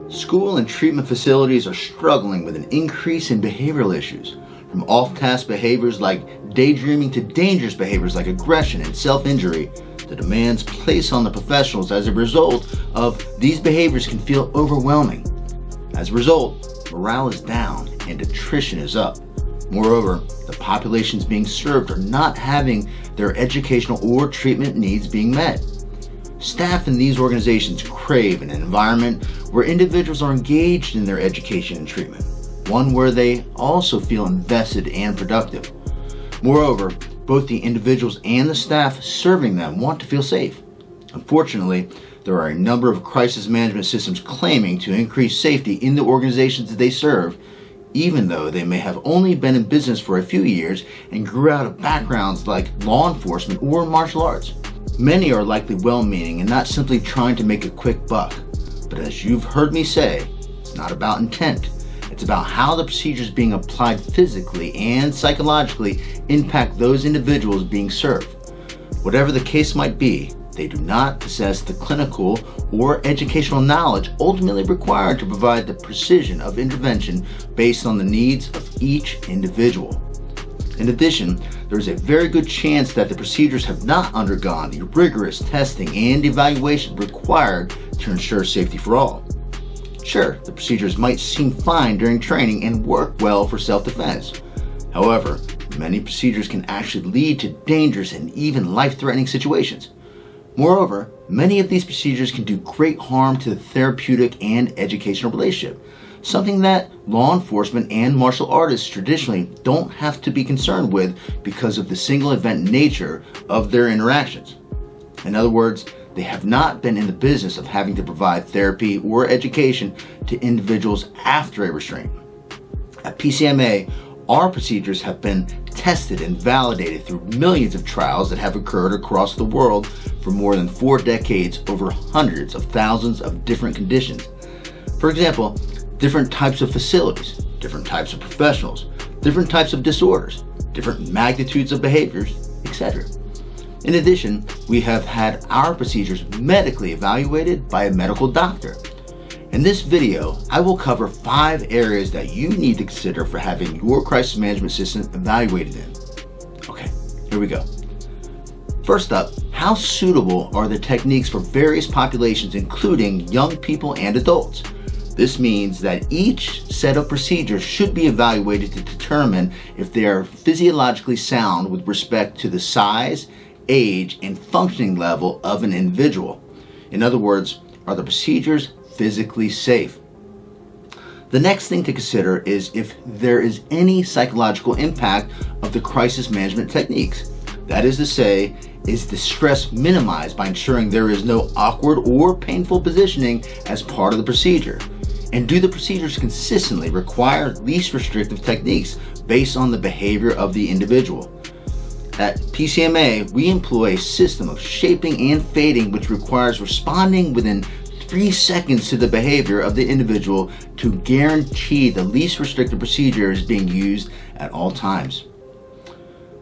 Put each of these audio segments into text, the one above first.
School and treatment facilities are struggling with an increase in behavioral issues, from off-task behaviors like daydreaming to dangerous behaviors like aggression and self-injury. The demands placed on the professionals as a result of these behaviors can feel overwhelming. As a result, morale is down and attrition is up. Moreover, the populations being served are not having their educational or treatment needs being met. Staff in these organizations crave an environment where individuals are engaged in their education and treatment, one where they also feel invested and productive. Moreover, both the individuals and the staff serving them want to feel safe. Unfortunately, there are a number of crisis management systems claiming to increase safety in the organizations that they serve, even though they may have only been in business for a few years and grew out of backgrounds like law enforcement or martial arts. Many are likely well-meaning and not simply trying to make a quick buck. But as you've heard me say, it's not about intent. It's about how the procedures being applied physically and psychologically impact those individuals being served. Whatever the case might be, they do not possess the clinical or educational knowledge ultimately required to provide the precision of intervention based on the needs of each individual. In addition, there is a very good chance that the procedures have not undergone the rigorous testing and evaluation required to ensure safety for all. Sure, the procedures might seem fine during training and work well for self-defense. However, many procedures can actually lead to dangerous and even life-threatening situations. Moreover, many of these procedures can do great harm to the therapeutic and educational relationship, something that law enforcement and martial artists traditionally don't have to be concerned with because of the single event nature of their interactions. In other words, they have not been in the business of having to provide therapy or education to individuals after a restraint. At PCMA, our procedures have been tested and validated through millions of trials that have occurred across the world for more than 4 decades over hundreds of thousands of different conditions. For example, different types of facilities, different types of professionals, different types of disorders, different magnitudes of behaviors, etc. In addition, we have had our procedures medically evaluated by a medical doctor. In this video, I will cover 5 areas that you need to consider for having your crisis management system evaluated in. Okay, here we go. First up, how suitable are the techniques for various populations, including young people and adults? This means that each set of procedures should be evaluated to determine if they are physiologically sound with respect to the size, age, and functioning level of an individual. In other words, are the procedures physically safe? The next thing to consider is if there is any psychological impact of the crisis management techniques. That is to say, is the stress minimized by ensuring there is no awkward or painful positioning as part of the procedure? And do the procedures consistently require least restrictive techniques based on the behavior of the individual? At PCMA, we employ a system of shaping and fading which requires responding within 3 seconds to the behavior of the individual to guarantee the least restrictive procedure is being used at all times.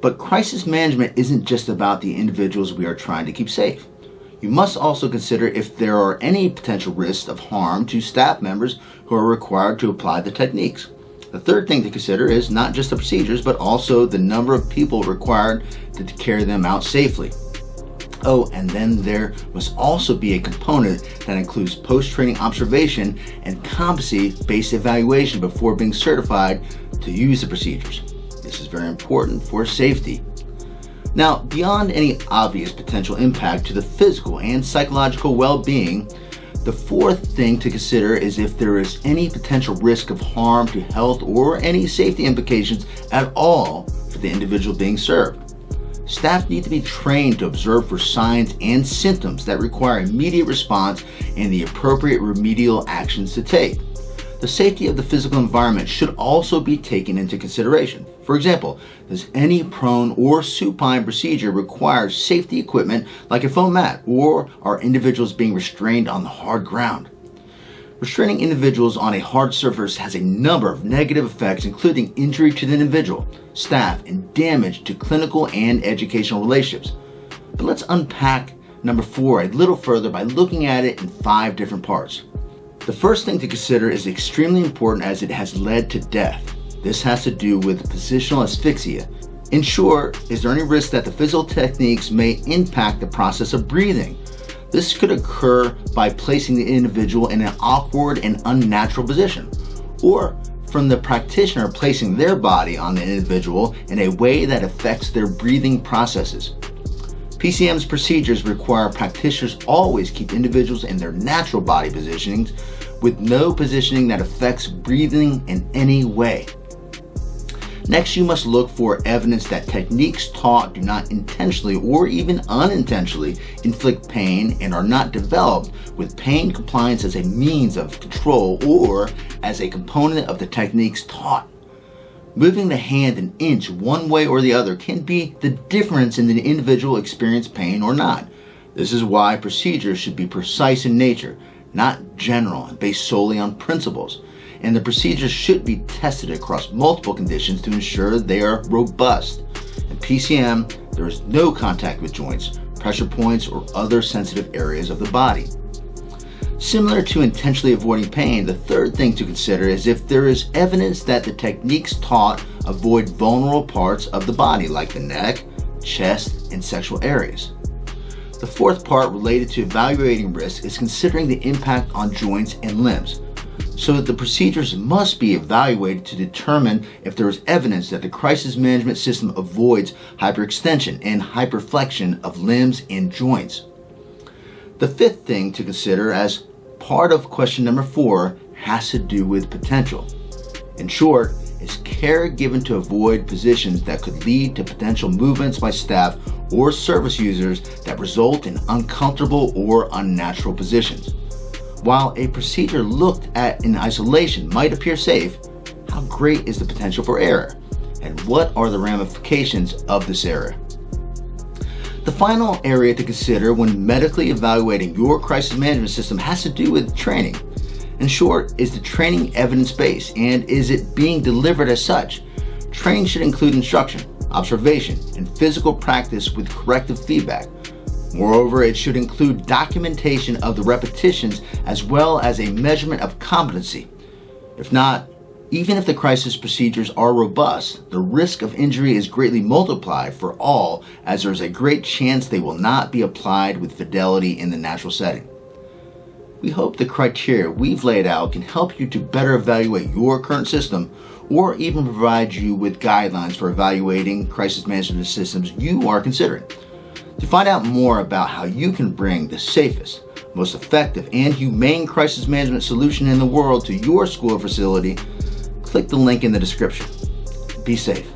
But crisis management isn't just about the individuals we are trying to keep safe. You must also consider if there are any potential risks of harm to staff members who are required to apply the techniques. The third thing to consider is not just the procedures, but also the number of people required to carry them out safely. Oh, and then there must also be a component that includes post-training observation and competency-based evaluation before being certified to use the procedures. This is very important for safety. Now, beyond any obvious potential impact to the physical and psychological well-being, the fourth thing to consider is if there is any potential risk of harm to health or any safety implications at all for the individual being served. Staff need to be trained to observe for signs and symptoms that require immediate response and the appropriate remedial actions to take. The safety of the physical environment should also be taken into consideration. For example, does any prone or supine procedure require safety equipment like a foam mat, or are individuals being restrained on the hard ground? Restraining individuals on a hard surface has a number of negative effects, including injury to the individual, staff, and damage to clinical and educational relationships. But let's unpack number 4 a little further by looking at it in 5 different parts. The first thing to consider is extremely important as it has led to death. This has to do with positional asphyxia. In short, is there any risk that the physical techniques may impact the process of breathing? This could occur by placing the individual in an awkward and unnatural position, or from the practitioner placing their body on the individual in a way that affects their breathing processes. PCM's procedures require practitioners always keep individuals in their natural body positionings with no positioning that affects breathing in any way. Next, you must look for evidence that techniques taught do not intentionally or even unintentionally inflict pain and are not developed with pain compliance as a means of control or as a component of the techniques taught. Moving the hand an inch one way or the other can be the difference in the individual experience pain or not. This is why procedures should be precise in nature, not general and based solely on principles. And the procedures should be tested across multiple conditions to ensure they are robust. In PCM, there is no contact with joints, pressure points, or other sensitive areas of the body. Similar to intentionally avoiding pain, the third thing to consider is if there is evidence that the techniques taught avoid vulnerable parts of the body like the neck, chest, and sexual areas. The fourth part related to evaluating risk is considering the impact on joints and limbs. So that the procedures must be evaluated to determine if there is evidence that the crisis management system avoids hyperextension and hyperflexion of limbs and joints. The fifth thing to consider as part of question number 4 has to do with potential. In short, is care given to avoid positions that could lead to potential movements by staff or service users that result in uncomfortable or unnatural positions. While a procedure looked at in isolation might appear safe, how great is the potential for error? And what are the ramifications of this error? The final area to consider when medically evaluating your crisis management system has to do with training. In short, is the training evidence-based and is it being delivered as such? Training should include instruction, observation, and physical practice with corrective feedback. Moreover, it should include documentation of the repetitions as well as a measurement of competency. If not, even if the crisis procedures are robust, the risk of injury is greatly multiplied for all as there is a great chance they will not be applied with fidelity in the natural setting. We hope the criteria we've laid out can help you to better evaluate your current system or even provide you with guidelines for evaluating crisis management systems you are considering. To find out more about how you can bring the safest, most effective, and humane crisis management solution in the world to your school or facility, click the link in the description. Be safe.